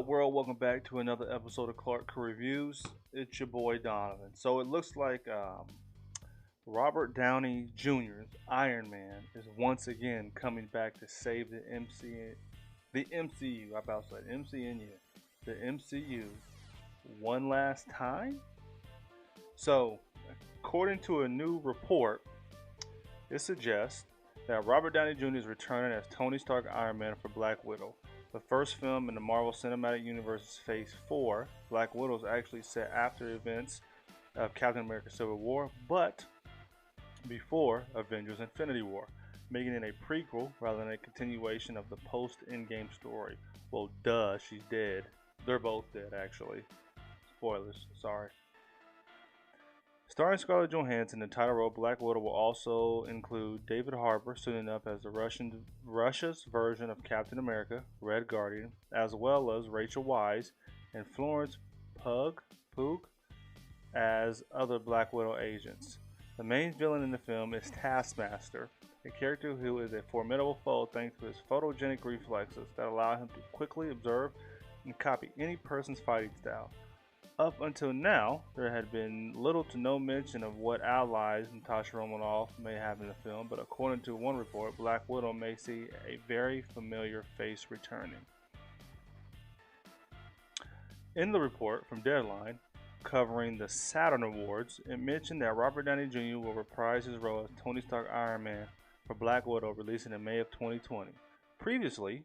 up, world? Welcome back to another episode of Clark Crew Reviews. It's your boy Donovan. So it looks like Robert Downey Jr.'s Iron Man is once again coming back to save the MCU. I about to say MCU, the MCU one last time. So, according to a new report, it suggests that Robert Downey Jr. is returning as Tony Stark Iron Man for Black Widow. The first film in the Marvel Cinematic Universe's Phase 4, Black Widow, is actually set after events of Captain America Civil War, but before Avengers Infinity War, making it a prequel rather than a continuation of the post-Endgame story. Well, duh, she's dead. They're both dead, actually. Spoilers, sorry. Starring Scarlett Johansson, the title role Black Widow will also include David Harbour, suiting up as Russia's version of Captain America, Red Guardian, as well as Rachel Weisz and Florence Pugh as other Black Widow agents. The main villain in the film is Taskmaster, a character who is a formidable foe thanks to his photogenic reflexes that allow him to quickly observe and copy any person's fighting style. Up until now, there had been little to no mention of what allies Natasha Romanoff may have in the film, but according to one report, Black Widow may see a very familiar face returning. In the report from Deadline, covering the Saturn Awards, it mentioned that Robert Downey Jr. will reprise his role as Tony Stark Iron Man for Black Widow, releasing in May of 2020. Previously,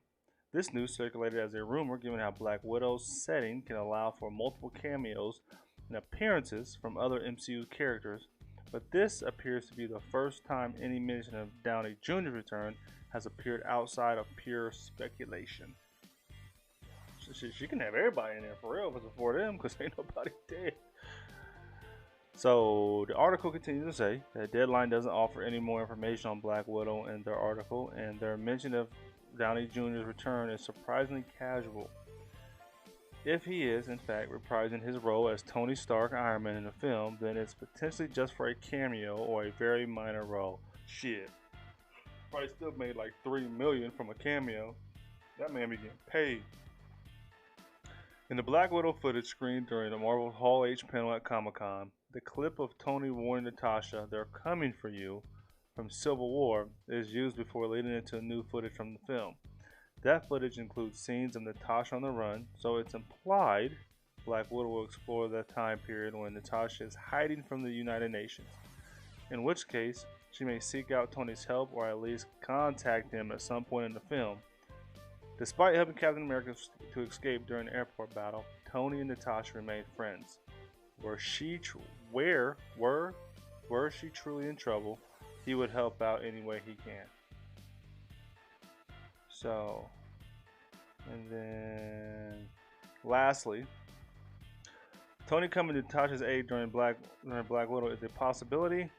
this news circulated as a rumor given how Black Widow's setting can allow for multiple cameos and appearances from other MCU characters, but this appears to be the first time any mention of Downey Jr.'s return has appeared outside of pure speculation. She can have everybody in there for real if it's for them, because ain't nobody dead. So the article continues to say that Deadline doesn't offer any more information on Black Widow in their article, and their mention of Downey Jr.'s return is surprisingly casual. If he is, in fact, reprising his role as Tony Stark Iron Man in the film, then it's potentially just for a cameo or a very minor role. Shit. Probably still made like $3 million from a cameo. That man be getting paid. In the Black Widow footage screened during the Marvel Hall H panel at Comic-Con, the clip of Tony warning Natasha, "They're coming for you," from Civil War is used before leading into new footage from the film. That footage includes scenes of Natasha on the run, so it's implied Black Widow will explore that time period when Natasha is hiding from the United Nations, in which case she may seek out Tony's help or at least contact him at some point in the film. Despite helping Captain America to escape during the airport battle, Tony and Natasha remain friends. Were she truly in trouble, he would help out any way he can. So, and then lastly, Tony coming to Natasha's aid during Black Widow is a possibility.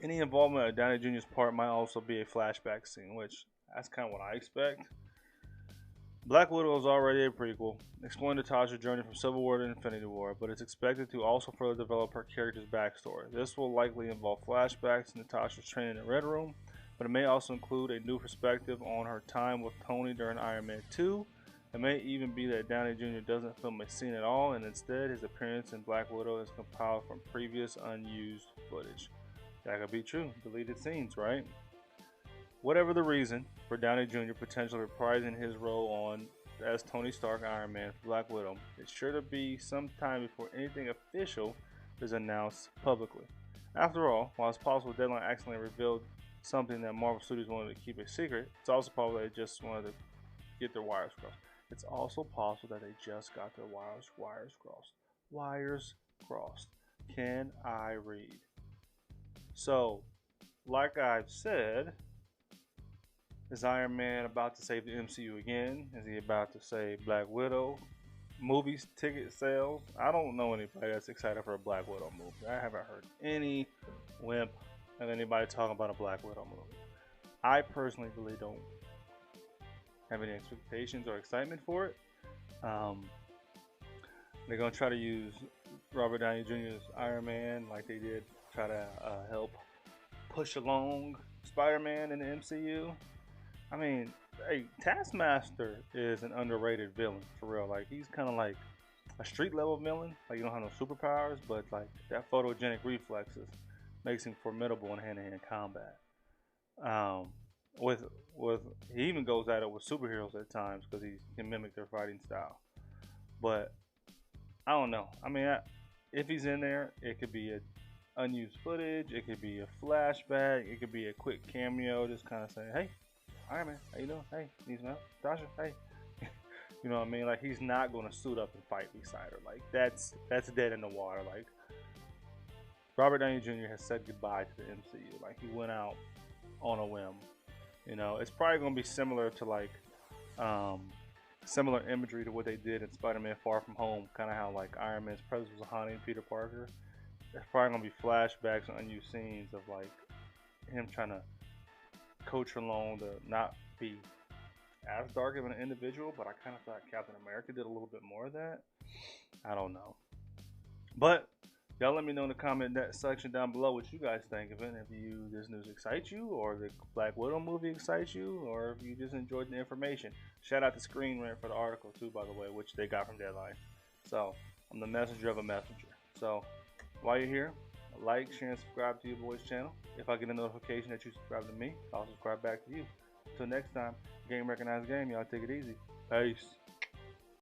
Any involvement of Downey Jr.'s part might also be a flashback scene, which that's kind of what I expect. Black Widow is already a prequel, exploring Natasha's journey from Civil War to Infinity War, but it's expected to also further develop her character's backstory. This will likely involve flashbacks to Natasha's training in Red Room, but it may also include a new perspective on her time with Tony during Iron Man 2. It may even be that Downey Jr. doesn't film a scene at all, and instead his appearance in Black Widow is compiled from previous unused footage. That could be true. Deleted scenes, right? Whatever the reason for Downey Jr. potentially reprising his role as Tony Stark Iron Man for Black Widow, it's sure to be some time before anything official is announced publicly. After all, while it's possible Deadline accidentally revealed something that Marvel Studios wanted to keep a secret, it's also possible they just wanted to get their wires crossed. It's also possible that they just got their wires crossed. Wires crossed. Can I read? So, like I've said, is Iron Man about to save the MCU again? Is he about to save Black Widow? Movies, ticket sales? I don't know anybody that's excited for a Black Widow movie. I haven't heard any wimp of anybody talking about a Black Widow movie. I personally really don't have any expectations or excitement for it. They're going to try to use Robert Downey Jr.'s Iron Man like they did try to help push along Spider-Man in the MCU. I mean, hey, Taskmaster is an underrated villain for real. Like he's kind of like a street level villain. Like you don't have no superpowers, but like that photogenic reflexes makes him formidable in hand-to-hand combat. Um, with with he even goes at it with superheroes at times because he can mimic their fighting style. But I don't know. I mean, if he's in there, it could be a unused footage. It could be a flashback. It could be a quick cameo, just kind of saying, "Hey, Iron Man, how you doing? Hey, need some help? Tasha, hey." You know what I mean? Like he's not gonna suit up and fight beside her. Like that's dead in the water. Like Robert Downey Jr. has said goodbye to the MCU. Like he went out on a whim. You know, it's probably gonna be similar to like um, similar imagery to what they did in Spider-Man: Far From Home. Kind of how like Iron Man's presence was haunting Peter Parker. There's probably gonna be flashbacks and unused scenes of like him trying to coach her along to not be as dark of an individual. But I kind of thought Captain America did a little bit more of that. I don't know. But y'all let me know in the comment section down below what you guys think of it. If this news excites you, or the Black Widow movie excites you, or if you just enjoyed the information. Shout out to Screen Rant for the article too, by the way, which they got from Deadline. So I'm the messenger of a messenger. So while you're here, like, share, and subscribe to your boy's channel. If I get a notification that you subscribe to me, I'll subscribe back to you. Until next time, game recognized game. Y'all take it easy. Peace.